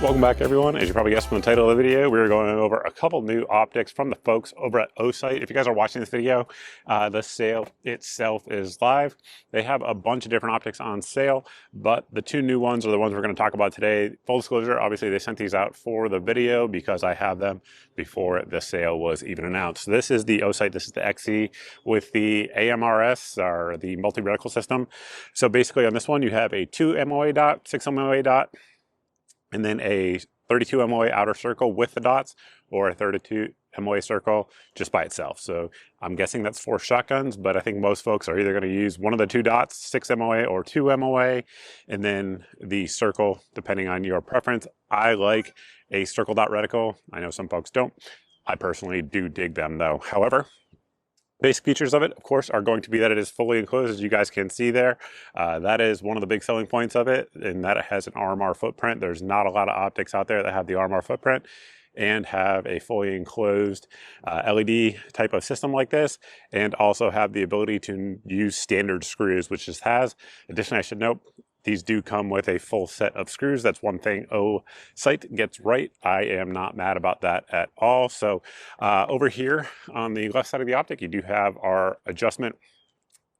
Welcome back, everyone. As you probably guessed from the title of the video, we're going over a couple new optics from the folks over at Osight. If you guys are watching this video, the sale itself is live. They have a bunch of different optics on sale, but the two new ones are the ones we're going to talk about today. Full disclosure, obviously they sent these out for the video because I have them before the sale was even announced. This is the Osight, this is the XE with the AMRS, or the multi-reticle system. So basically on this one, you have a 2 MOA dot, 6 MOA dot, and then a 32 MOA outer circle with the dots, or a 32 MOA circle just by itself. So I'm guessing that's for shotguns, but I think most folks are either going to use one of the two dots, 6 MOA or 2 MOA, and then the circle, depending on your preference. I like a circle dot reticle. I know some folks don't. I personally do dig them though. However, basic features of it, of course, are going to be that it is fully enclosed, as you guys can see there. That is one of the big selling points of it, and that it has an RMR footprint. There's not a lot of optics out there that have the RMR footprint and have a fully enclosed LED type of system like this, and also have the ability to use standard screws, which this has. Additionally, I should note, these do come with a full set of screws. That's one thing Osight gets right. I am not mad about that at all. So over here on the left side of the optic, you do have our adjustment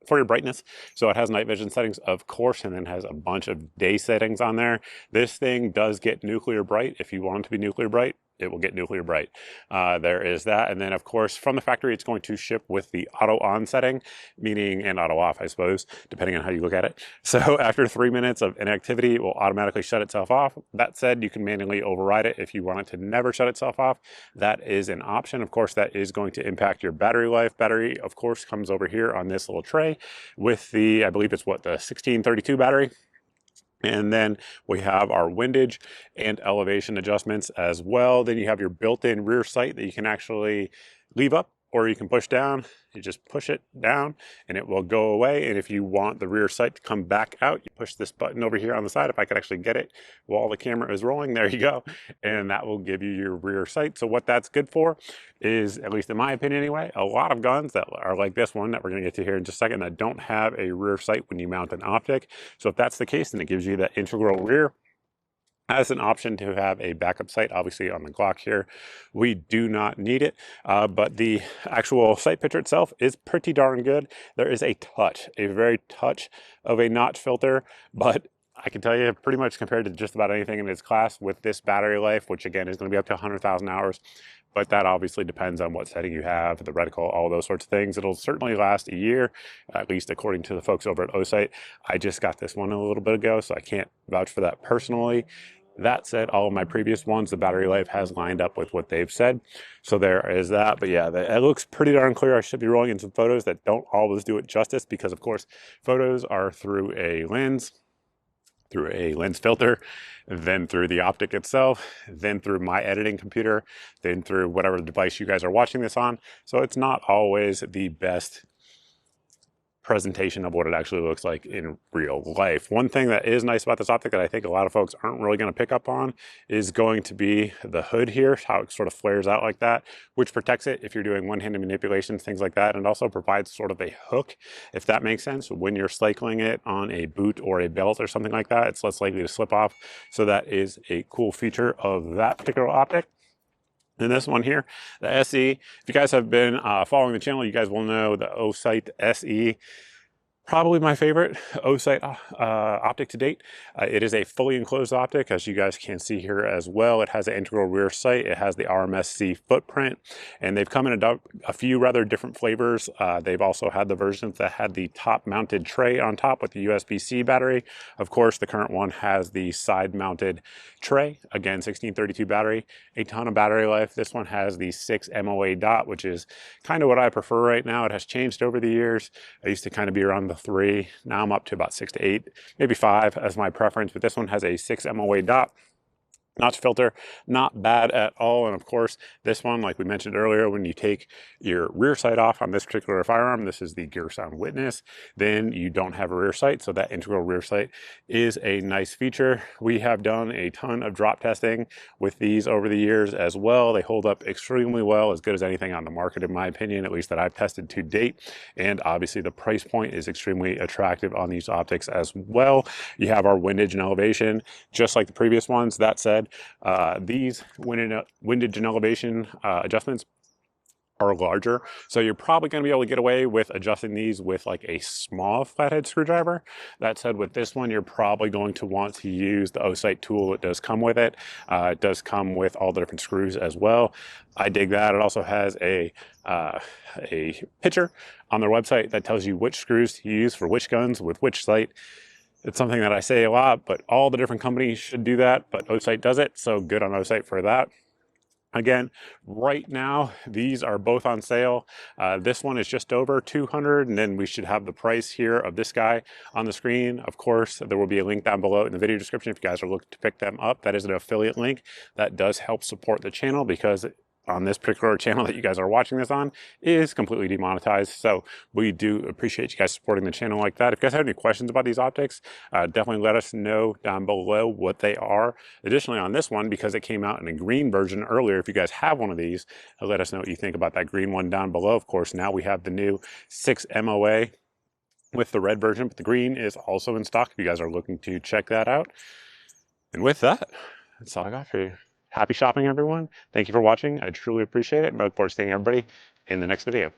for your brightness. So it has night vision settings, of course, and then has a bunch of day settings on there. This thing does get nuclear bright. If you want it to be nuclear bright, it will get nuclear bright. There is that. And then of course, from the factory, it's going to ship with the auto on setting, meaning, and auto off, I suppose, depending on how you look at it. So after 3 minutes of inactivity, it will automatically shut itself off. That said, you can manually override it if you want it to never shut itself off. That is an option. Of course, that is going to impact your battery life. Battery, of course, comes over here on this little tray with the, I believe it's what, the 1632 battery. And then we have our windage and elevation adjustments as well. Then you have your built-in rear sight that you can actually leave up, or you can push down. You just push it down and it will go away. And if you want the rear sight to come back out, you push this button over here on the side. If I could actually get it while the camera is rolling, there you go. And that will give you your rear sight. So what that's good for is, at least in my opinion anyway, a lot of guns that are like this one that we're gonna get to here in just a second that don't have a rear sight when you mount an optic. So if that's the case, then it gives you that integral rear as an option to have a backup sight. Obviously on the Glock here, we do not need it, but the actual sight picture itself is pretty darn good. There is a very touch of a notch filter, but I can tell you pretty much compared to just about anything in its class with this battery life, which again is going to be up to 100,000 hours. But that obviously depends on what setting you have, the reticle, all those sorts of things. It'll certainly last a year, at least according to the folks over at Osight. I just got this one a little bit ago, so I can't vouch for that personally. That said, all of my previous ones, the battery life has lined up with what they've said. So there is that. But yeah, it looks pretty darn clear. I should be rolling in some photos that don't always do it justice because, of course, photos are through a lens filter, then through the optic itself, then through my editing computer, then through whatever device you guys are watching this on. So it's not always the best presentation of what it actually looks like in real life. One thing that is nice about this optic that I think a lot of folks aren't really going to pick up on is going to be the hood here, how it sort of flares out like that, which protects it if you're doing one-handed manipulations, things like that, and also provides sort of a hook, if that makes sense. When you're cycling it on a boot or a belt or something like that, it's less likely to slip off. So that is a cool feature of that particular optic. And this one here, the SE, if you guys have been following the channel, you guys will know the Osite SE, probably my favorite Osight optic to date. It is a fully enclosed optic, as you guys can see here as well. It has an integral rear sight. It has the RMSc footprint, and they've come in a few rather different flavors. They've also had the versions that had the top mounted tray on top with the USB-C battery. Of course, the current one has the side mounted tray. Again, 1632 battery, a ton of battery life. This one has the 6 MOA dot, which is kind of what I prefer right now. It has changed over the years. I used to kind of be around the 3. Now I'm up to about 6 to 8, maybe 5 as my preference, but this one has a 6 MOA dot. Notch filter, not bad at all. And of course, this one, like we mentioned earlier, when you take your rear sight off on this particular firearm, this is the Gear Sound Witness, then you don't have a rear sight. So that integral rear sight is a nice feature. We have done a ton of drop testing with these over the years as well. They hold up extremely well, as good as anything on the market, in my opinion, at least that I've tested to date. And obviously the price point is extremely attractive on these optics as well. You have our windage and elevation, just like the previous ones. That said, flathead. These windage and elevation adjustments are larger, so you're probably going to be able to get away with adjusting these with like a small flathead screwdriver. That said, with this one, you're probably going to want to use the Osight tool that does come with it. It does come with all the different screws as well. I dig that. It also has a picture on their website that tells you which screws to use for which guns with which sight. It's something that I say a lot, but all the different companies should do that, but Osight does it, so good on Osight for that. Again, right now, these are both on sale. This one is just over $200, and then we should have the price here of this guy on the screen. Of course, there will be a link down below in the video description if you guys are looking to pick them up. That is an affiliate link that does help support the channel, because on this particular channel that you guys are watching this on is completely demonetized. So we do appreciate you guys supporting the channel like that. If you guys have any questions about these optics, definitely let us know down below what they are. Additionally, on this one, because it came out in a green version earlier, if you guys have one of these, let us know what you think about that green one down below. Of course, now we have the new 6 MOA with the red version, but the green is also in stock if you guys are looking to check that out. And with that, that's all I got for you. Happy shopping, everyone. Thank you for watching. I truly appreciate it, and I look forward to seeing everybody in the next video.